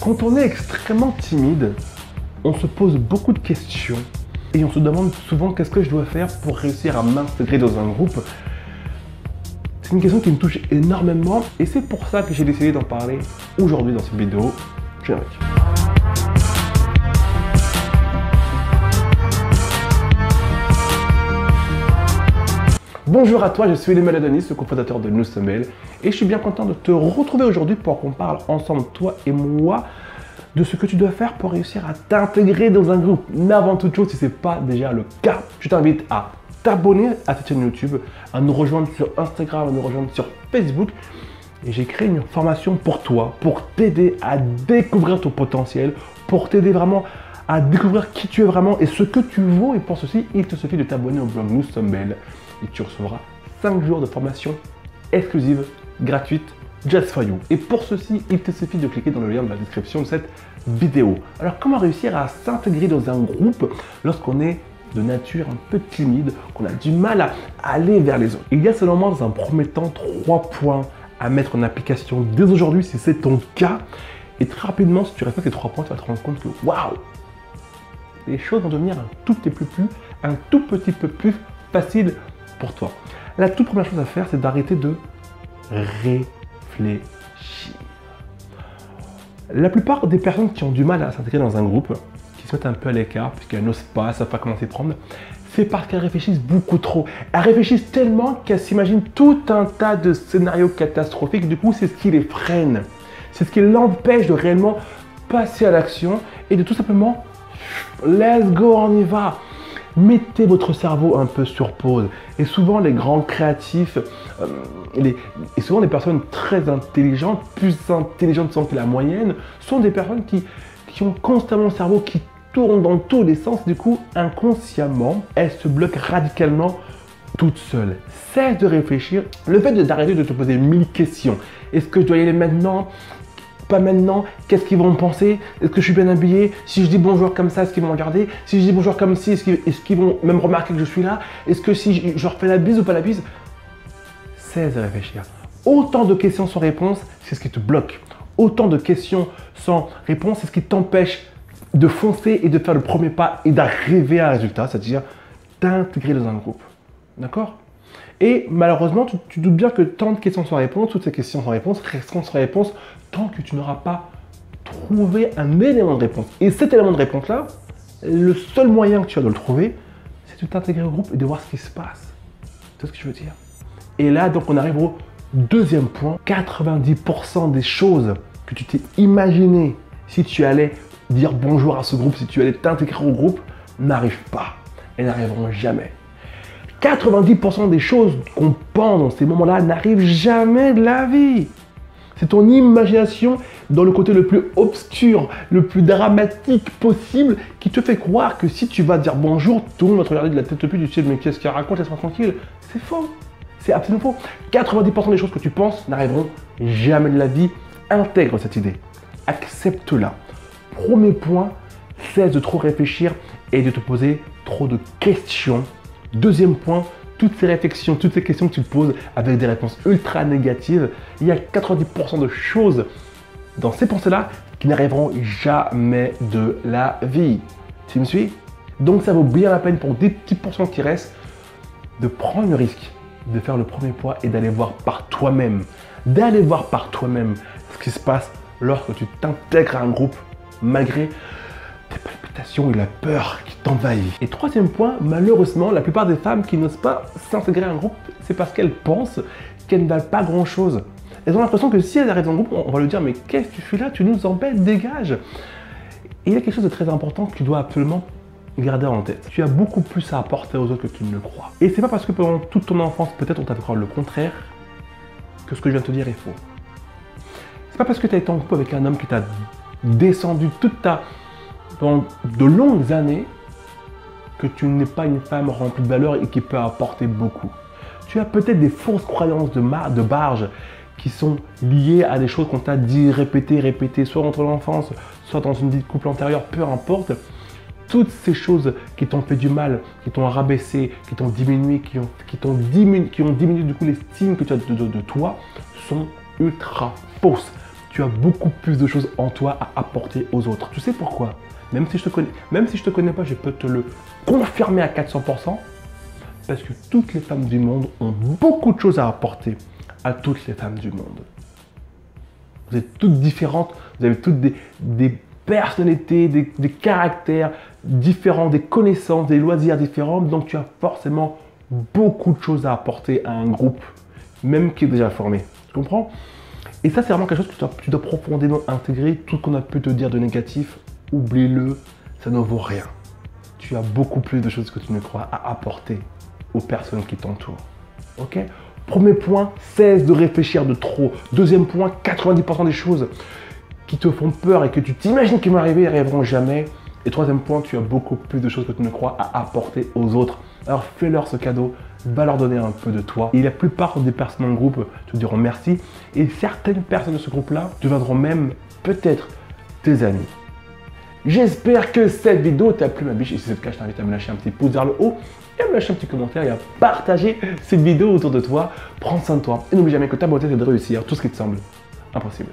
Quand on est extrêmement timide, on se pose beaucoup de questions et on se demande souvent qu'est-ce que je dois faire pour réussir à m'intégrer dans un groupe. C'est une question qui me touche énormément et c'est pour ça que j'ai décidé d'en parler aujourd'hui dans cette vidéo. Générique. Bonjour à toi, je suis Emmanuel Adonis, le cofondateur de Nous Sommes Belles, et je suis bien content de te retrouver aujourd'hui pour qu'on parle ensemble, toi et moi, de ce que tu dois faire pour réussir à t'intégrer dans un groupe. Mais avant toute chose, si ce n'est pas déjà le cas, je t'invite à t'abonner à cette chaîne YouTube, à nous rejoindre sur Instagram, à nous rejoindre sur Facebook. Et j'ai créé une formation pour toi, pour t'aider à découvrir ton potentiel, pour t'aider vraiment à découvrir qui tu es vraiment et ce que tu vaux. Et pour ceci, il te suffit de t'abonner au blog Nous Sommes Belles et tu recevras 5 jours de formation exclusive, gratuite, just for you. Et pour ceci, il te suffit de cliquer dans le lien de la description de cette vidéo. Alors, comment réussir à s'intégrer dans un groupe lorsqu'on est de nature un peu timide, qu'on a du mal à aller vers les autres? Il y a selon moi, dans un premier temps, 3 points à mettre en application dès aujourd'hui si c'est ton cas. Et très rapidement, si tu respectes ces 3 points, tu vas te rendre compte que waouh, les choses vont devenir un tout petit peu plus faciles pour toi. La toute première chose à faire, c'est d'arrêter de réfléchir. La plupart des personnes qui ont du mal à s'intégrer dans un groupe, qui se mettent un peu à l'écart, puisqu'elles n'osent pas, ne savent pas comment s'y prendre, c'est parce qu'elles réfléchissent beaucoup trop. Elles réfléchissent tellement qu'elles s'imaginent tout un tas de scénarios catastrophiques. Du coup, c'est ce qui les freine. C'est ce qui l'empêche de réellement passer à l'action et de tout simplement, let's go, on y va. Mettez votre cerveau un peu sur pause. Et souvent, les grands créatifs, et souvent des personnes très intelligentes, plus intelligentes que la moyenne, sont des personnes qui ont constamment le cerveau qui tourne dans tous les sens. Du coup, inconsciemment, elles se bloquent radicalement toutes seules. Cesse de réfléchir. Le fait d'arrêter de te poser 1000 questions. Est-ce que je dois y aller maintenant ? Pas maintenant, qu'est-ce qu'ils vont me penser? Est-ce que je suis bien habillé? Si je dis bonjour comme ça, est-ce qu'ils vont me regarder? Si je dis bonjour comme ci, est-ce qu'ils vont même remarquer que je suis là? Est-ce que si je leur fais la bise ou pas la bise? Cesse de réfléchir. Autant de questions sans réponse, c'est ce qui te bloque. Autant de questions sans réponse, c'est ce qui t'empêche de foncer et de faire le premier pas et d'arriver à un résultat, c'est-à-dire t'intégrer dans un groupe. D'accord? Et malheureusement, tu doutes bien que tant de questions sans réponse, toutes ces questions sans réponse, resteront sans réponse tant que tu n'auras pas trouvé un élément de réponse. Et cet élément de réponse-là, le seul moyen que tu as de le trouver, c'est de t'intégrer au groupe et de voir ce qui se passe. C'est ce que je veux dire. Et là, donc, on arrive au deuxième point. 90% des choses que tu t'es imaginé si tu allais dire bonjour à ce groupe, si tu allais t'intégrer au groupe, n'arrivent pas. Elles n'arriveront jamais. 90% des choses qu'on pense dans ces moments-là n'arrivent jamais de la vie. C'est ton imagination dans le côté le plus obscur, le plus dramatique possible qui te fait croire que si tu vas dire bonjour, tout le monde va te regarder de la tête aux pieds du ciel, mais qu'est-ce qu'il raconte, laisse-moi tranquille. C'est faux. C'est absolument faux. 90% des choses que tu penses n'arriveront jamais de la vie. Intègre cette idée. Accepte-la. Premier point, cesse de trop réfléchir et de te poser trop de questions. Deuxième point, toutes ces réflexions, toutes ces questions que tu te poses avec des réponses ultra négatives, il y a 90% de choses dans ces pensées-là qui n'arriveront jamais de la vie. Tu me suis? Donc ça vaut bien la peine pour des petits pourcents qui restent de prendre le risque de faire le premier pas et d'aller voir par toi-même. D'aller voir par toi-même ce qui se passe lorsque tu t'intègres à un groupe malgré tes palpitations et la peur qui t'envahit. Et troisième point, malheureusement, la plupart des femmes qui n'osent pas s'intégrer à un groupe, c'est parce qu'elles pensent qu'elles ne valent pas grand-chose. Elles ont l'impression que si elles arrivent dans le groupe, on va lui dire « Mais qu'est-ce que tu fais là? Tu nous embêtes, dégage !» Et il y a quelque chose de très important que tu dois absolument garder en tête. Tu as beaucoup plus à apporter aux autres que tu ne le crois. Et c'est pas parce que pendant toute ton enfance, peut-être on t'a fait croire le contraire, que ce que je viens de te dire est faux. C'est pas parce que tu as été en couple avec un homme qui t'a descendu pendant de longues années que tu n'es pas une femme remplie de valeur et qui peut apporter beaucoup. Tu as peut-être des fausses croyances de barge qui sont liées à des choses qu'on t'a dit, répétées, soit entre l'enfance, soit dans une vie de couple antérieure, peu importe. Toutes ces choses qui t'ont fait du mal, qui t'ont rabaissé, qui t'ont diminué, qui ont diminué du coup l'estime que tu as de toi, sont ultra fausses. tu as beaucoup plus de choses en toi à apporter aux autres. Tu sais pourquoi? Même si je te connais pas, je peux te le confirmer à 400%. Parce que toutes les femmes du monde ont beaucoup de choses à apporter à toutes les femmes du monde. Vous êtes toutes différentes, vous avez toutes des personnalités, des caractères différents, des connaissances, des loisirs différents. Donc tu as forcément beaucoup de choses à apporter à un groupe, même qui est déjà formé. Tu comprends? Et ça, c'est vraiment quelque chose que tu dois profondément intégrer. Tout ce qu'on a pu te dire de négatif, oublie-le, ça ne vaut rien. Tu as beaucoup plus de choses que tu ne crois à apporter aux personnes qui t'entourent. Ok? Premier point, cesse de réfléchir de trop. Deuxième point, 90% des choses qui te font peur et que tu t'imagines qu'ils vont arriver, ils n'arriveront jamais. Et troisième point, tu as beaucoup plus de choses que tu ne crois à apporter aux autres. Alors fais-leur ce cadeau, va leur donner un peu de toi. Et la plupart des personnes dans le groupe te diront merci. Et certaines personnes de ce groupe-là deviendront même peut-être tes amis. J'espère que cette vidéo t'a plu, ma biche. Et si c'est le cas, je t'invite à me lâcher un petit pouce vers le haut et à me lâcher un petit commentaire et à partager cette vidéo autour de toi. Prends soin de toi et n'oublie jamais que ta beauté, c'est de réussir tout ce qui te semble impossible.